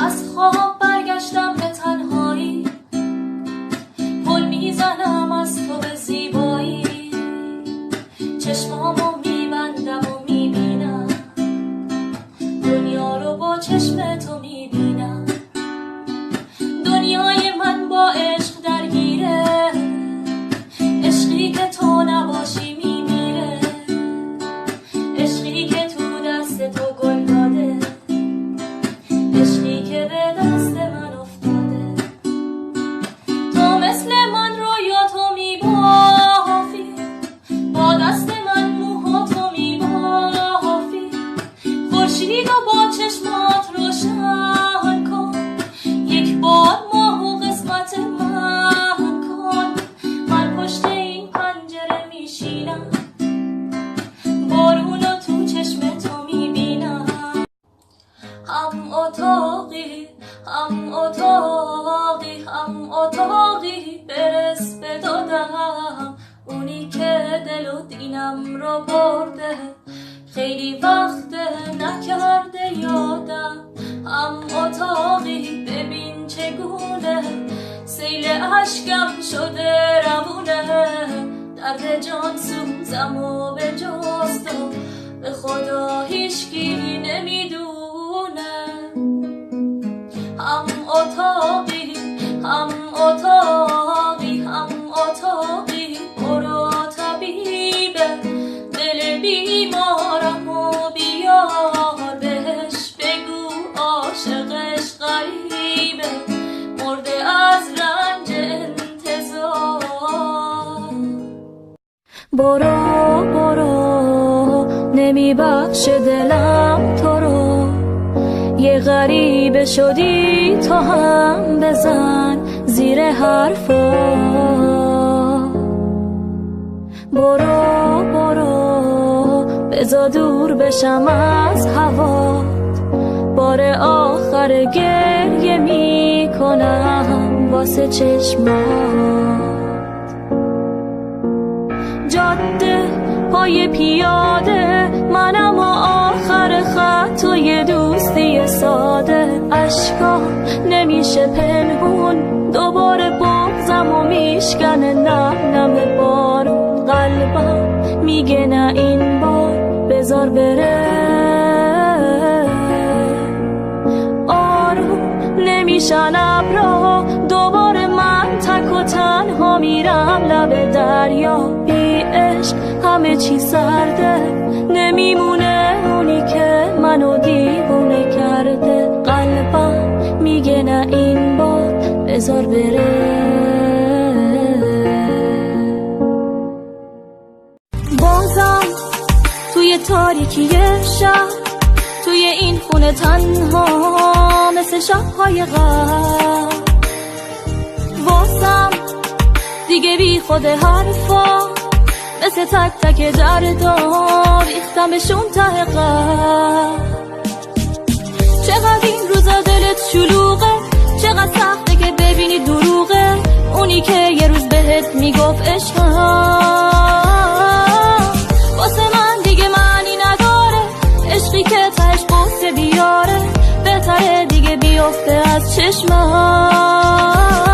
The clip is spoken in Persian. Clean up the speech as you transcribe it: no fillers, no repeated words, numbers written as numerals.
از خواب برگشتم به تنهایی، پل میزنم از تو به زیبایی، چشمامو میبندم و میبینم دنیا رو با چشم تو میبینم. دنیای من با عشق درگیره، عشقی که تو نباشی میمیره، عشقی که تو دست تو گل داده، عشقی که به دست من افتاده. تو مثل من رویا تو میبافی، با دست من موهاتو میبافی، خورشید و با چشمات روشن کن، یک بار ماه و قسمت من کن. من پشت این پنجره میشینم، بارونو تو چشم تو میبینم. هم اتاقی هم اتاقی هم اتاقی برس به دادم، اونی که دل و دینم رو برده، خیلی وقت نکرده یادم. هم اتاقی ببین چگونه سیل اشکم شده روونه، درد جان سوزم و به جز تو به خدا هیچکی نمیدونه. هم اتاقی هم اتاقی هم اتاقی برو طبیبه دل بیمارم و بیار بهش، بگو عاشقش غریبه مرده از رنج انتظار. برو برو نمیبخش دلم تو رو، یه غریبه شدی تو هم بزن زیر حرفا. برو برو بذار دور بشم از هوات، بار آخر گریه میکنم واسه چشمات. جاده پای پیاده منم و آخر خط و یه دوستی ساده، اشکام نمیشه پنهون، دوباره بغضم و میشکنه نم نم بارون. قلبم میگه نه این بار بذار بره، آروم نمیشن ابرا، دوباره من تک و تنها میرم لب دریا. بی عشق همه چی سرده، نمیمونه اونی که منو دیوونه کرده. قلبم میگه نه این بار بذار بره. بازم توی تاریکی شهر، توی این خونه تنها مثل شب‌های قبل، واسم دیگه بی خود حرفا، مثل تک تک دردا ریختمشون ته قلب. چقدر این روزا دلت شلوغه، چقدر سخته که ببینی دروغه اونی که یه روز بهت میگفت عشقم. واسه من دیگه معنی نداره، عشقی که تهش قصه بیاره، بهتره دیگه بیفته از چشمم.